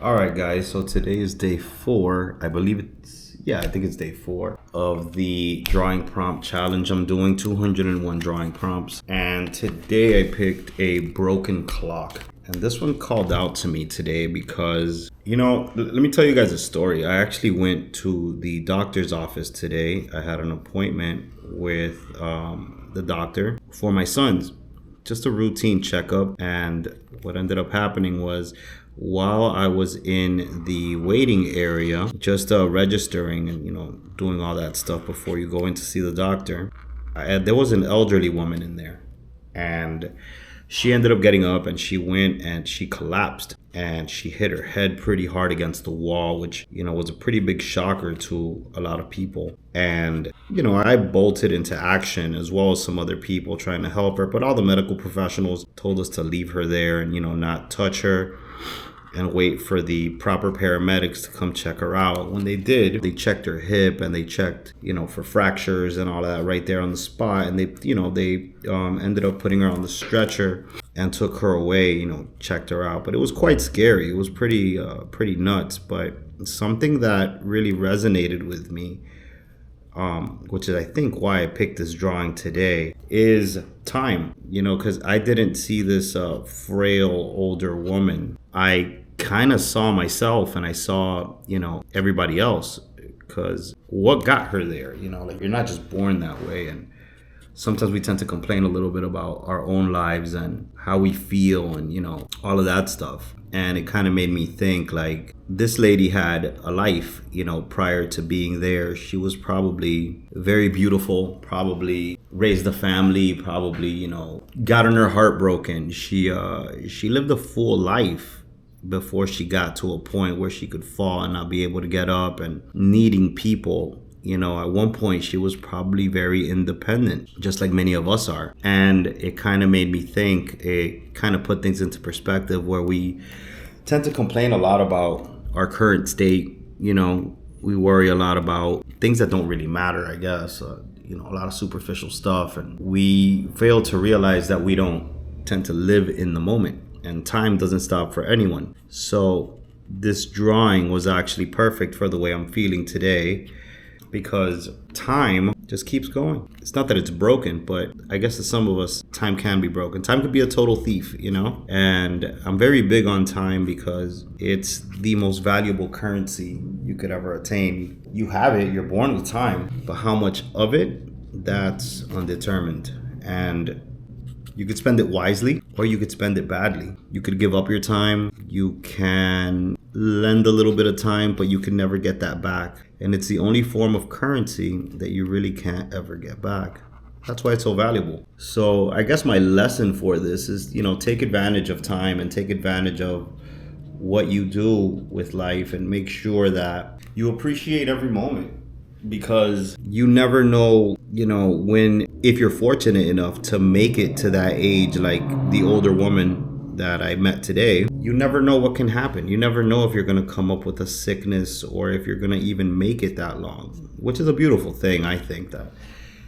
All right, guys. So today is day four. I think it's day four of the drawing prompt challenge. I'm doing 201 drawing prompts. And today I picked a broken clock. And this one called out to me today because, let me tell you guys a story. I actually went to the doctor's office today. I had an appointment with the doctor for my sons, just a routine checkup. And what ended up happening was, while I was in the waiting area, just registering and doing all that stuff before you go in to see the doctor, there was an elderly woman in there, and she ended up getting up and she went and she collapsed and she hit her head pretty hard against the wall, which was a pretty big shocker to a lot of people. And I bolted into action, as well as some other people trying to help her, but all the medical professionals told us to leave her there and not touch her and wait for the proper paramedics to come check her out. When they did, they checked her hip and they checked, for fractures and all that right there on the spot. And they ended up putting her on the stretcher and took her away, checked her out. But it was quite scary. It was pretty nuts. But something that really resonated with me, which is I think why I picked this drawing today, is time. Because I didn't see this frail older woman. I kind of saw myself and I saw, everybody else, because what got her there, you're not just born that way. And sometimes we tend to complain a little bit about our own lives and how we feel and, all of that stuff. And it kind of made me think, like, this lady had a life, prior to being there. She was probably very beautiful, probably raised a family, probably, gotten her heart broken. She lived a full life before she got to a point where she could fall and not be able to get up and needing people. At one point she was probably very independent, just like many of us are. And it kind of made me think, it kind of put things into perspective, where we tend to complain a lot about our current state. We worry a lot about things that don't really matter, I guess. A lot of superficial stuff. And we fail to realize that we don't tend to live in the moment. And time doesn't stop for anyone. So this drawing was actually perfect for the way I'm feeling today, because time just keeps going. It's not that it's broken, but I guess to some of us, time can be broken. Time could be a total thief, And I'm very big on time because it's the most valuable currency you could ever attain. You have it, you're born with time, but how much of it, that's undetermined. And you could spend it wisely or you could spend it badly. You could give up your time. You can lend a little bit of time, but you can never get that back. And it's the only form of currency that you really can't ever get back. That's why it's so valuable. So I guess my lesson for this is, take advantage of time and take advantage of what you do with life, and make sure that you appreciate every moment. Because you never know, if you're fortunate enough to make it to that age, like the older woman that I met today, you never know what can happen. You never know if you're going to come up with a sickness or if you're going to even make it that long, which is a beautiful thing. I think that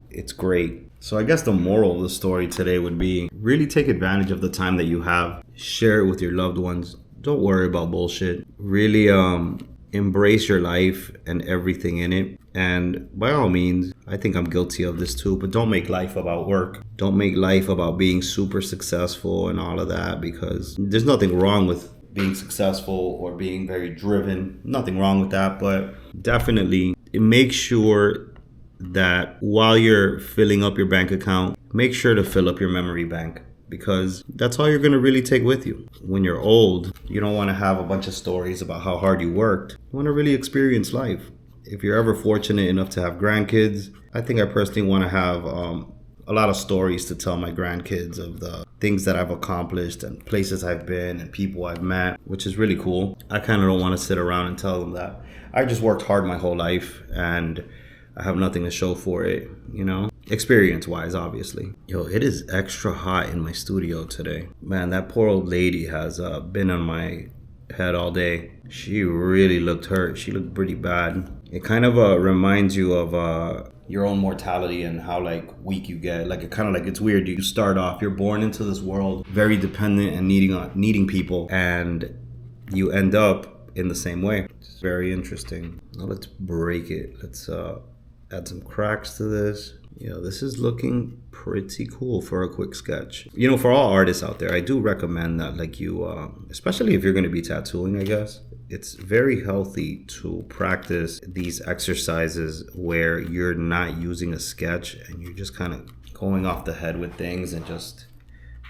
it's great. So I guess the moral of the story today would be, really take advantage of the time that you have. Share it with your loved ones. Don't worry about bullshit. Really, embrace your life and everything in it. And by all means, I think I'm guilty of this too, but don't make life about work. Don't make life about being super successful and all of that, because there's nothing wrong with being successful or being very driven. Nothing wrong with that, but definitely make sure that while you're filling up your bank account, make sure to fill up your memory bank. Because that's all you're going to really take with you. When you're old, you don't want to have a bunch of stories about how hard you worked. You want to really experience life. If you're ever fortunate enough to have grandkids, I think I personally want to have a lot of stories to tell my grandkids of the things that I've accomplished and places I've been and people I've met, which is really cool. I kind of don't want to sit around and tell them that I just worked hard my whole life and I have nothing to show for it, experience-wise, obviously. Yo, it is extra hot in my studio today. Man, that poor old lady has been on my head all day. She really looked hurt. She looked pretty bad. It kind of reminds you of your own mortality and how weak you get. It's weird. You start off, you're born into this world very dependent and needing people, and you end up in the same way. It's very interesting. Now let's break it. Let's add some cracks to this. Yeah, this is looking pretty cool for a quick sketch. You know, for all artists out there, I do recommend that, like, you, especially if you're going to be tattooing, I guess, it's very healthy to practice these exercises where you're not using a sketch and you're just kind of going off the head with things and just,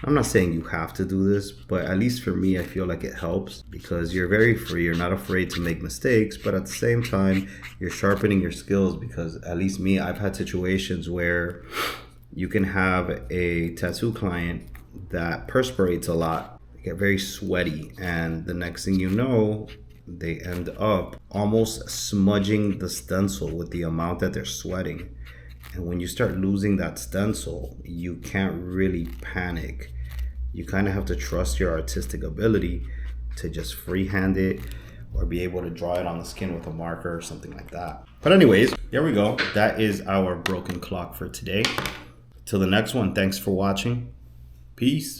I'm not saying you have to do this, but at least for me, I feel like it helps because you're very free. You're not afraid to make mistakes, but at the same time, you're sharpening your skills because at least me, I've had situations where you can have a tattoo client that perspirates a lot, get very sweaty, and the next thing you know, they end up almost smudging the stencil with the amount that they're sweating. And when you start losing that stencil, you can't really panic. You kind of have to trust your artistic ability to just freehand it or be able to draw it on the skin with a marker or something like that. But anyways, there we go. That is our broken clock for today. Till the next one, thanks for watching. Peace.